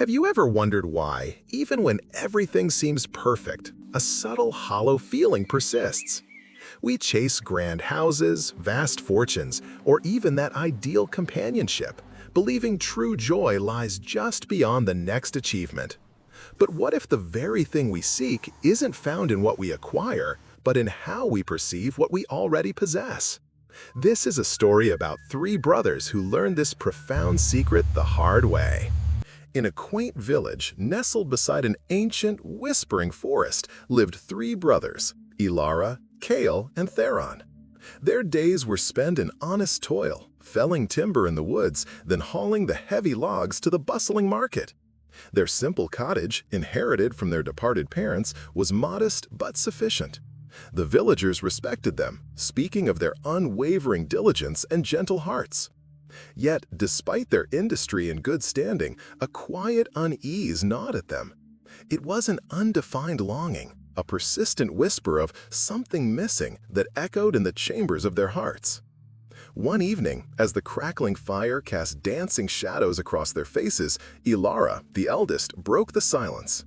Have you ever wondered why, even when everything seems perfect, a subtle hollow feeling persists? We chase grand houses, vast fortunes, or even that ideal companionship, believing true joy lies just beyond the next achievement. But what if the very thing we seek isn't found in what we acquire, but in how we perceive what we already possess? This is a story about three brothers who learned this profound secret the hard way. In a quaint village nestled beside an ancient, whispering forest lived three brothers, Elara, Kale, and Theron. Their days were spent in honest toil, felling timber in the woods, then hauling the heavy logs to the bustling market. Their simple cottage, inherited from their departed parents, was modest but sufficient. The villagers respected them, speaking of their unwavering diligence and gentle hearts. Yet, despite their industry and good standing, a quiet unease gnawed at them. It was an undefined longing, a persistent whisper of something missing that echoed in the chambers of their hearts. One evening, as the crackling fire cast dancing shadows across their faces, Elara, the eldest, broke the silence.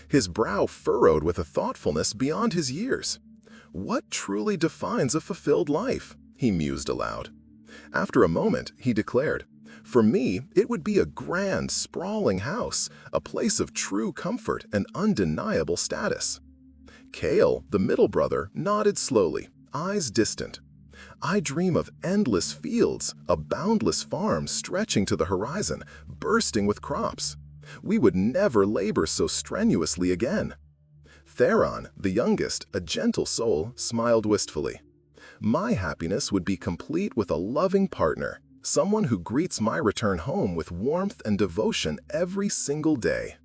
His brow furrowed with a thoughtfulness beyond his years. "What truly defines a fulfilled life?" he mused aloud. After a moment, he declared, "For me, it would be a grand, sprawling house, a place of true comfort and undeniable status." Kale, the middle brother, nodded slowly, eyes distant. "I dream of endless fields, a boundless farm stretching to the horizon, bursting with crops. We would never labor so strenuously again." Theron, the youngest, a gentle soul, smiled wistfully. "My happiness would be complete with a loving partner, someone who greets my return home with warmth and devotion every single day."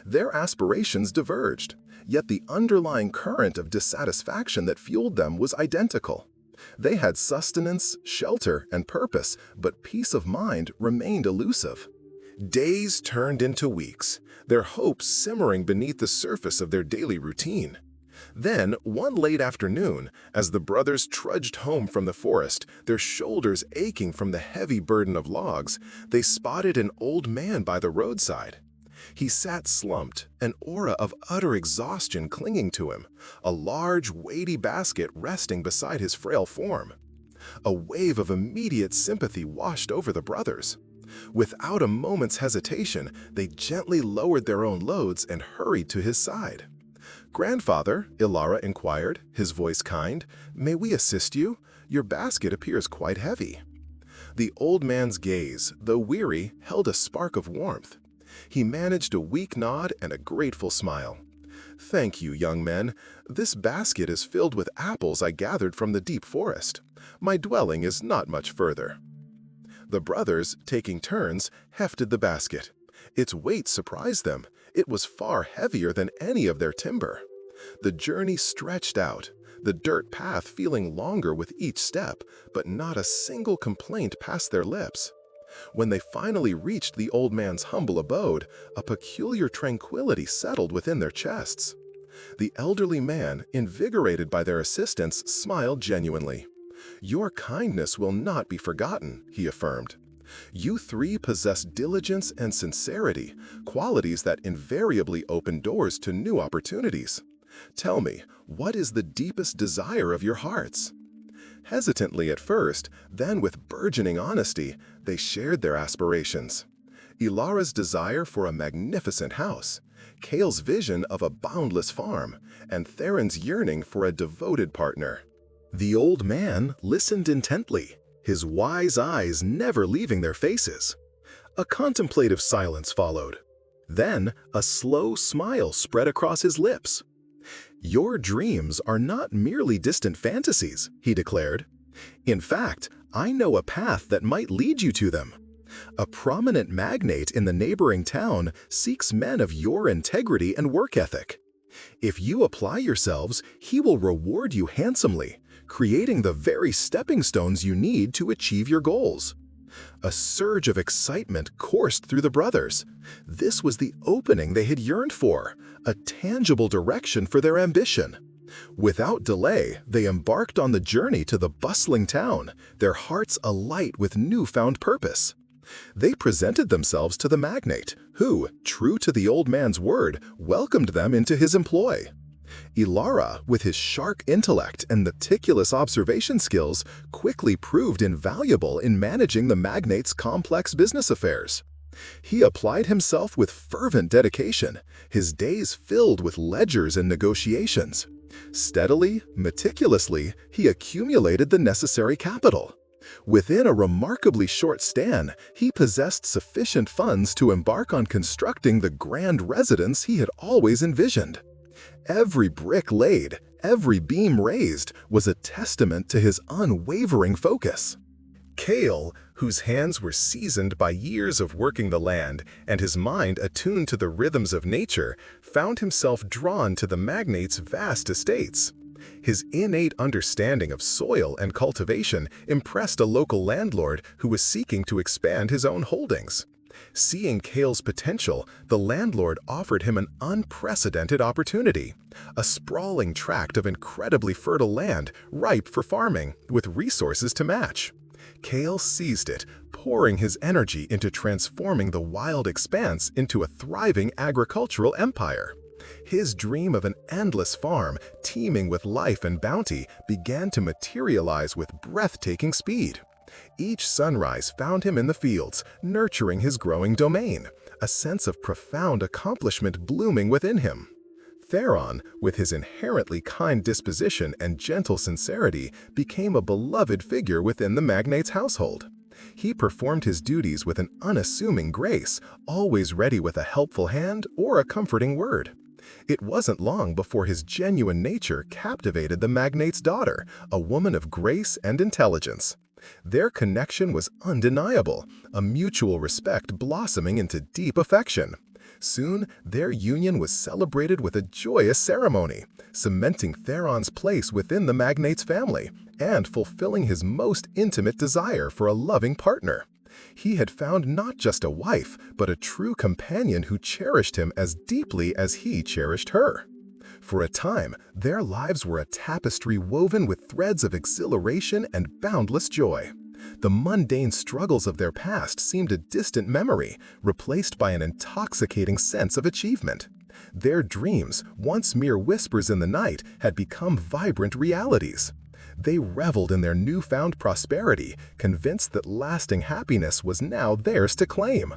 Their aspirations diverged, yet the underlying current of dissatisfaction that fueled them was identical. They had sustenance, shelter, and purpose, but peace of mind remained elusive. Days turned into weeks, their hopes simmering beneath the surface of their daily routine. Then, one late afternoon, as the brothers trudged home from the forest, their shoulders aching from the heavy burden of logs, they spotted an old man by the roadside. He sat slumped, an aura of utter exhaustion clinging to him, a large, weighty basket resting beside his frail form. A wave of immediate sympathy washed over the brothers. Without a moment's hesitation, they gently lowered their own loads and hurried to his side. "Grandfather," Elara inquired, his voice kind, "may we assist you? Your basket appears quite heavy." The old man's gaze, though weary, held a spark of warmth. He managed a weak nod and a grateful smile. "Thank you, young men. This basket is filled with apples I gathered from the deep forest. My dwelling is not much further." The brothers, taking turns, hefted the basket. Its weight surprised them. It was far heavier than any of their timber. The journey stretched out, the dirt path feeling longer with each step, but not a single complaint passed their lips. When they finally reached the old man's humble abode, a peculiar tranquility settled within their chests. The elderly man, invigorated by their assistance, smiled genuinely. "Your kindness will not be forgotten," he affirmed. "You three possess diligence and sincerity, qualities that invariably open doors to new opportunities. Tell me, what is the deepest desire of your hearts?" Hesitantly at first, then with burgeoning honesty, they shared their aspirations. Elara's desire for a magnificent house, Kale's vision of a boundless farm, and Theron's yearning for a devoted partner. The old man listened intently, his wise eyes never leaving their faces. A contemplative silence followed. Then a slow smile spread across his lips. "Your dreams are not merely distant fantasies," he declared. "In fact, I know a path that might lead you to them. A prominent magnate in the neighboring town seeks men of your integrity and work ethic. If you apply yourselves, he will reward you handsomely, creating the very stepping stones you need to achieve your goals." A surge of excitement coursed through the brothers. This was the opening they had yearned for, a tangible direction for their ambition. Without delay, they embarked on the journey to the bustling town, their hearts alight with newfound purpose. They presented themselves to the magnate, who, true to the old man's word, welcomed them into his employ. Elara, with his sharp intellect and meticulous observation skills, quickly proved invaluable in managing the magnate's complex business affairs. He applied himself with fervent dedication, his days filled with ledgers and negotiations. Steadily, meticulously, he accumulated the necessary capital. Within a remarkably short span, he possessed sufficient funds to embark on constructing the grand residence he had always envisioned. Every brick laid, every beam raised, was a testament to his unwavering focus. Kale, whose hands were seasoned by years of working the land and his mind attuned to the rhythms of nature, found himself drawn to the magnate's vast estates. His innate understanding of soil and cultivation impressed a local landlord who was seeking to expand his own holdings. Seeing Kale's potential, the landlord offered him an unprecedented opportunity, a sprawling tract of incredibly fertile land ripe for farming, with resources to match. Kale seized it, pouring his energy into transforming the wild expanse into a thriving agricultural empire. His dream of an endless farm, teeming with life and bounty, began to materialize with breathtaking speed. Each sunrise found him in the fields, nurturing his growing domain, a sense of profound accomplishment blooming within him. Theron, with his inherently kind disposition and gentle sincerity, became a beloved figure within the magnate's household. He performed his duties with an unassuming grace, always ready with a helpful hand or a comforting word. It wasn't long before his genuine nature captivated the magnate's daughter, a woman of grace and intelligence. Their connection was undeniable, a mutual respect blossoming into deep affection. Soon, their union was celebrated with a joyous ceremony, cementing Theron's place within the magnate's family and fulfilling his most intimate desire for a loving partner. He had found not just a wife, but a true companion who cherished him as deeply as he cherished her. For a time, their lives were a tapestry woven with threads of exhilaration and boundless joy. The mundane struggles of their past seemed a distant memory, replaced by an intoxicating sense of achievement. Their dreams, once mere whispers in the night, had become vibrant realities. They reveled in their newfound prosperity, convinced that lasting happiness was now theirs to claim.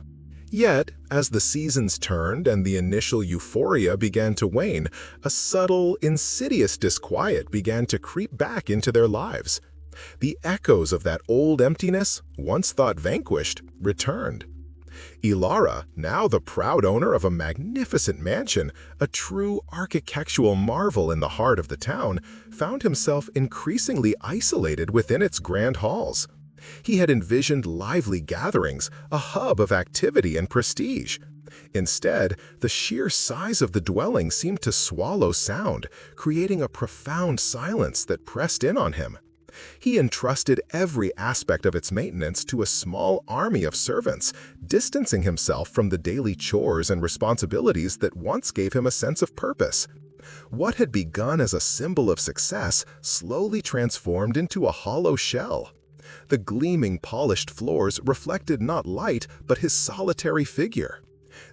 Yet, as the seasons turned and the initial euphoria began to wane, a subtle, insidious disquiet began to creep back into their lives. The echoes of that old emptiness, once thought vanquished, returned. Elara, now the proud owner of a magnificent mansion, a true architectural marvel in the heart of the town, found himself increasingly isolated within its grand halls. He had envisioned lively gatherings, a hub of activity and prestige. Instead, the sheer size of the dwelling seemed to swallow sound, creating a profound silence that pressed in on him. He entrusted every aspect of its maintenance to a small army of servants, distancing himself from the daily chores and responsibilities that once gave him a sense of purpose. What had begun as a symbol of success slowly transformed into a hollow shell. The gleaming, polished floors reflected not light, but his solitary figure.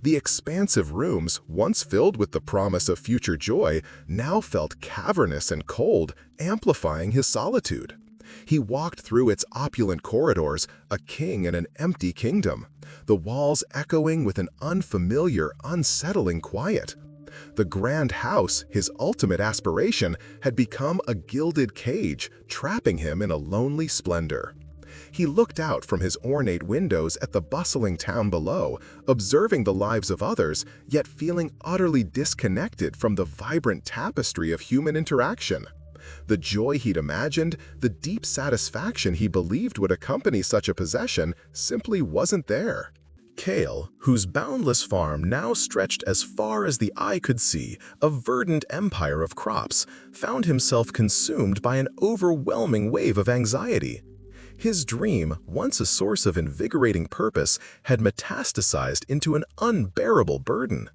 The expansive rooms, once filled with the promise of future joy, now felt cavernous and cold, amplifying his solitude. He walked through its opulent corridors, a king in an empty kingdom, the walls echoing with an unfamiliar, unsettling quiet. The grand house, his ultimate aspiration, had become a gilded cage, trapping him in a lonely splendor. He looked out from his ornate windows at the bustling town below, observing the lives of others, yet feeling utterly disconnected from the vibrant tapestry of human interaction. The joy he'd imagined, the deep satisfaction he believed would accompany such a possession, simply wasn't there. Kale, whose boundless farm now stretched as far as the eye could see, a verdant empire of crops, found himself consumed by an overwhelming wave of anxiety. His dream, once a source of invigorating purpose, had metastasized into an unbearable burden.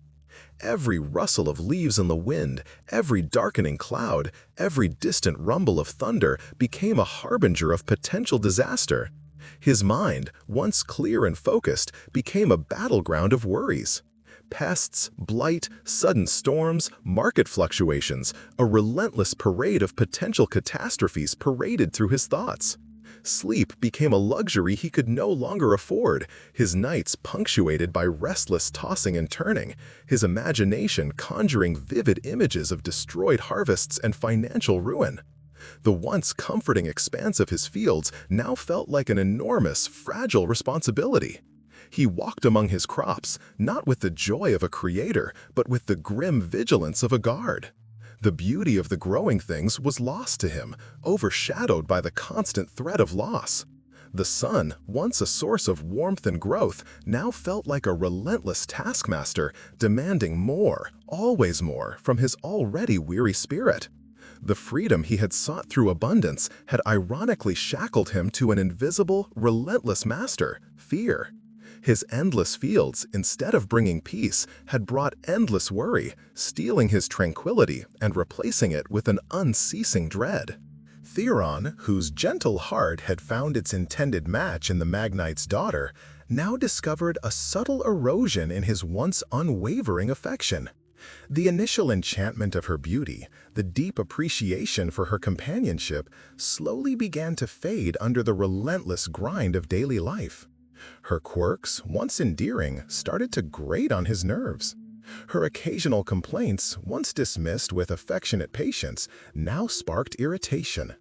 Every rustle of leaves in the wind, every darkening cloud, every distant rumble of thunder became a harbinger of potential disaster. His mind, once clear and focused, became a battleground of worries. Pests, blight, sudden storms, market fluctuations, a relentless parade of potential catastrophes paraded through his thoughts. Sleep became a luxury he could no longer afford, his nights punctuated by restless tossing and turning, his imagination conjuring vivid images of destroyed harvests and financial ruin. The once comforting expanse of his fields now felt like an enormous, fragile responsibility. He walked among his crops, not with the joy of a creator, but with the grim vigilance of a guard. The beauty of the growing things was lost to him, overshadowed by the constant threat of loss. The sun, once a source of warmth and growth, now felt like a relentless taskmaster, demanding more, always more, from his already weary spirit. The freedom he had sought through abundance had ironically shackled him to an invisible, relentless master, fear. His endless fields, instead of bringing peace, had brought endless worry, stealing his tranquility and replacing it with an unceasing dread. Theron, whose gentle heart had found its intended match in the magnite's daughter, now discovered a subtle erosion in his once unwavering affection. The initial enchantment of her beauty, the deep appreciation for her companionship, slowly began to fade under the relentless grind of daily life. Her quirks, once endearing, started to grate on his nerves. Her occasional complaints, once dismissed with affectionate patience, now sparked irritation.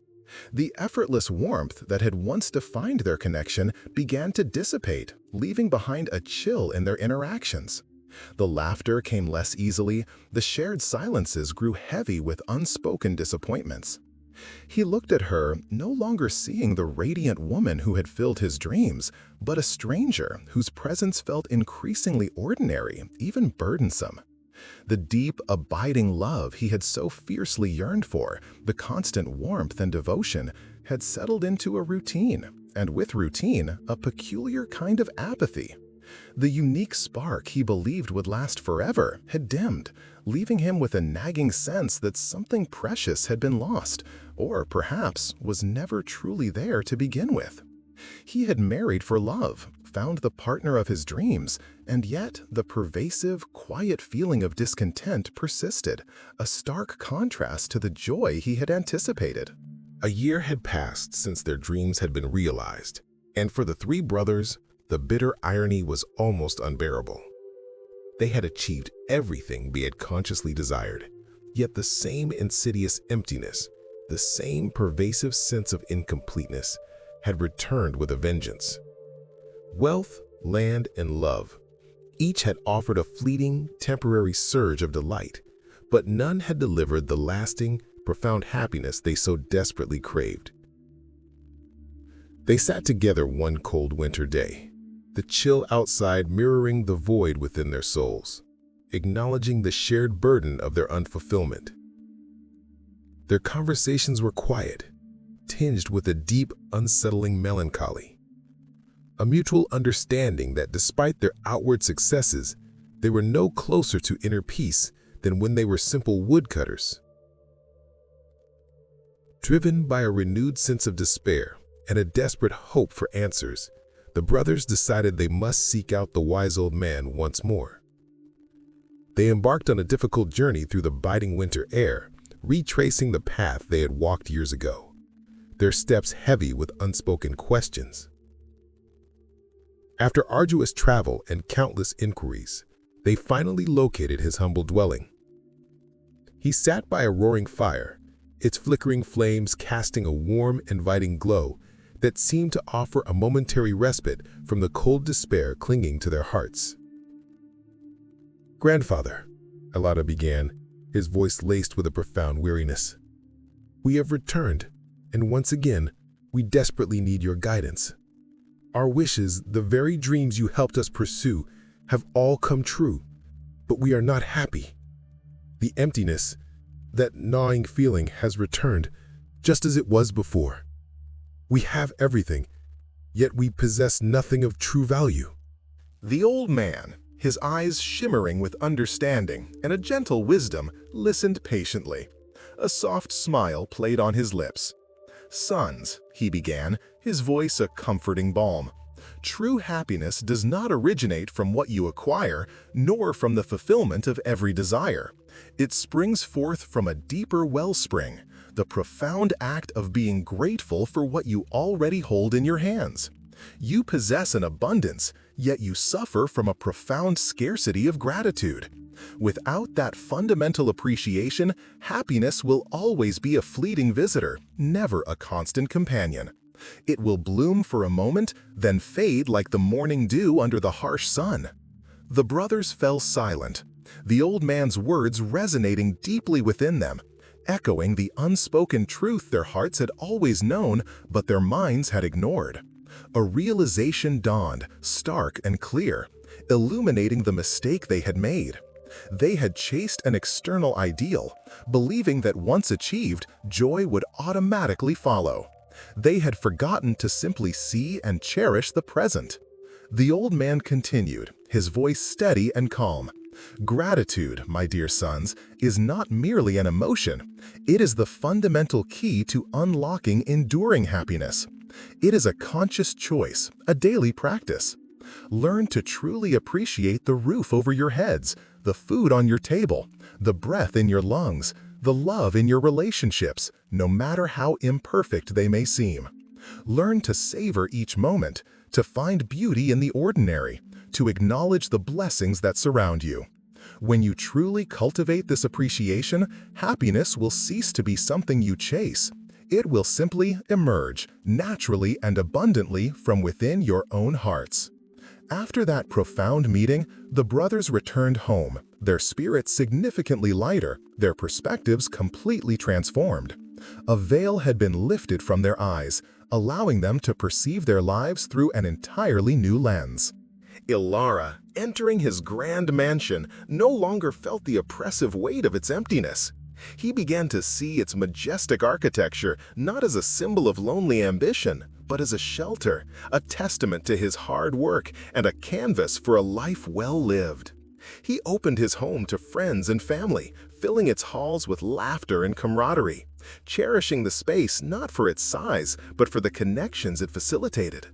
The effortless warmth that had once defined their connection began to dissipate, leaving behind a chill in their interactions. The laughter came less easily, the shared silences grew heavy with unspoken disappointments. He looked at her, no longer seeing the radiant woman who had filled his dreams, but a stranger whose presence felt increasingly ordinary, even burdensome. The deep, abiding love he had so fiercely yearned for, the constant warmth and devotion, had settled into a routine, and with routine, a peculiar kind of apathy. The unique spark he believed would last forever had dimmed, leaving him with a nagging sense that something precious had been lost, or perhaps was never truly there to begin with. He had married for love, found the partner of his dreams, and yet the pervasive, quiet feeling of discontent persisted, a stark contrast to the joy he had anticipated. A year had passed since their dreams had been realized, and for the three brothers, the bitter irony was almost unbearable. They had achieved everything they had consciously desired, yet the same insidious emptiness, the same pervasive sense of incompleteness, had returned with a vengeance. Wealth, land, and love, each had offered a fleeting, temporary surge of delight, but none had delivered the lasting, profound happiness they so desperately craved. They sat together one cold winter day, the chill outside mirroring the void within their souls, acknowledging the shared burden of their unfulfillment. Their conversations were quiet, tinged with a deep, unsettling melancholy, a mutual understanding that despite their outward successes, they were no closer to inner peace than when they were simple woodcutters. Driven by a renewed sense of despair and a desperate hope for answers, the brothers decided they must seek out the wise old man once more. They embarked on a difficult journey through the biting winter air, retracing the path they had walked years ago, their steps heavy with unspoken questions. After arduous travel and countless inquiries, they finally located his humble dwelling. He sat by a roaring fire, its flickering flames casting a warm, inviting glow that seemed to offer a momentary respite from the cold despair clinging to their hearts. "Grandfather," Elara began, his voice laced with a profound weariness, "we have returned, and once again, we desperately need your guidance. Our wishes, the very dreams you helped us pursue, have all come true, but we are not happy. The emptiness, that gnawing feeling, has returned, just as it was before. We have everything, yet we possess nothing of true value." The old man, his eyes shimmering with understanding and a gentle wisdom, listened patiently. A soft smile played on his lips. "Sons," he began, his voice a comforting balm. "True happiness does not originate from what you acquire, nor from the fulfillment of every desire. It springs forth from a deeper wellspring, the profound act of being grateful for what you already hold in your hands. You possess an abundance, yet you suffer from a profound scarcity of gratitude. Without that fundamental appreciation, happiness will always be a fleeting visitor, never a constant companion. It will bloom for a moment, then fade like the morning dew under the harsh sun." The brothers fell silent, the old man's words resonating deeply within them, echoing the unspoken truth their hearts had always known but their minds had ignored. A realization dawned, stark and clear, illuminating the mistake they had made. They had chased an external ideal, believing that once achieved, joy would automatically follow. They had forgotten to simply see and cherish the present. The old man continued, his voice steady and calm. "Gratitude, my dear sons, is not merely an emotion. It is the fundamental key to unlocking enduring happiness. It is a conscious choice, a daily practice. Learn to truly appreciate the roof over your heads, the food on your table, the breath in your lungs, the love in your relationships, no matter how imperfect they may seem. Learn to savor each moment, to find beauty in the ordinary, to acknowledge the blessings that surround you. When you truly cultivate this appreciation, happiness will cease to be something you chase. It will simply emerge, naturally and abundantly, from within your own hearts." After that profound meeting, the brothers returned home, their spirits significantly lighter, their perspectives completely transformed. A veil had been lifted from their eyes, allowing them to perceive their lives through an entirely new lens. Elara, entering his grand mansion, no longer felt the oppressive weight of its emptiness. He began to see its majestic architecture not as a symbol of lonely ambition, but as a shelter, a testament to his hard work and a canvas for a life well lived. He opened his home to friends and family, filling its halls with laughter and camaraderie, cherishing the space not for its size, but for the connections it facilitated.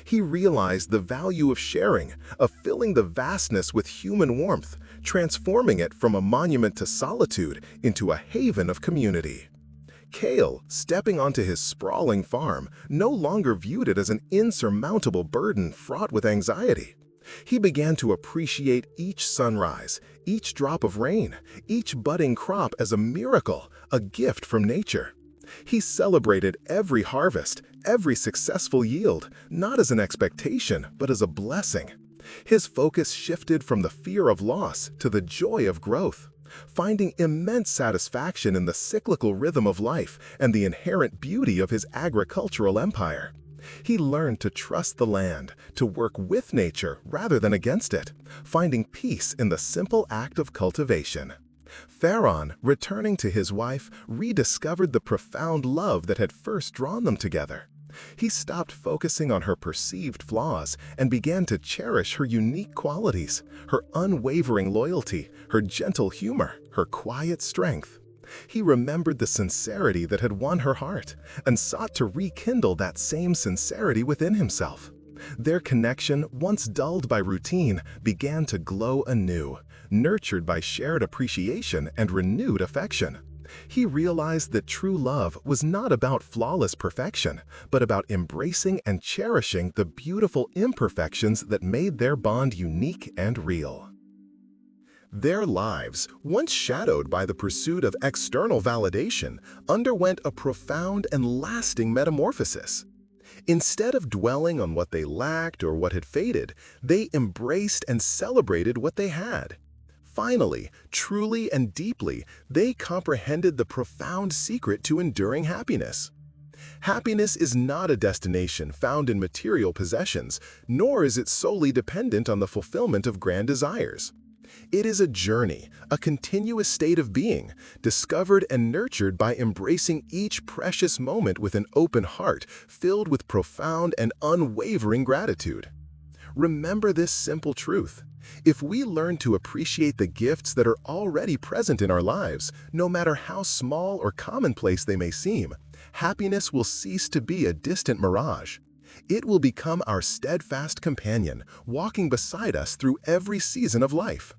He realized the value of sharing, of filling the vastness with human warmth, transforming it from a monument to solitude into a haven of community. Kale, stepping onto his sprawling farm, no longer viewed it as an insurmountable burden fraught with anxiety. He began to appreciate each sunrise, each drop of rain, each budding crop as a miracle, a gift from nature. He celebrated every harvest, every successful yield, not as an expectation, but as a blessing. His focus shifted from the fear of loss to the joy of growth, finding immense satisfaction in the cyclical rhythm of life and the inherent beauty of his agricultural empire. He learned to trust the land, to work with nature rather than against it, finding peace in the simple act of cultivation. Theron, returning to his wife, rediscovered the profound love that had first drawn them together. He stopped focusing on her perceived flaws and began to cherish her unique qualities, her unwavering loyalty, her gentle humor, her quiet strength. He remembered the sincerity that had won her heart and sought to rekindle that same sincerity within himself. Their connection, once dulled by routine, began to glow anew, nurtured by shared appreciation and renewed affection. He realized that true love was not about flawless perfection, but about embracing and cherishing the beautiful imperfections that made their bond unique and real. Their lives, once shadowed by the pursuit of external validation, underwent a profound and lasting metamorphosis. Instead of dwelling on what they lacked or what had faded, they embraced and celebrated what they had. Finally, truly and deeply, they comprehended the profound secret to enduring happiness. Happiness is not a destination found in material possessions, nor is it solely dependent on the fulfillment of grand desires. It is a journey, a continuous state of being, discovered and nurtured by embracing each precious moment with an open heart filled with profound and unwavering gratitude. Remember this simple truth. If we learn to appreciate the gifts that are already present in our lives, no matter how small or commonplace they may seem, happiness will cease to be a distant mirage. It will become our steadfast companion, walking beside us through every season of life.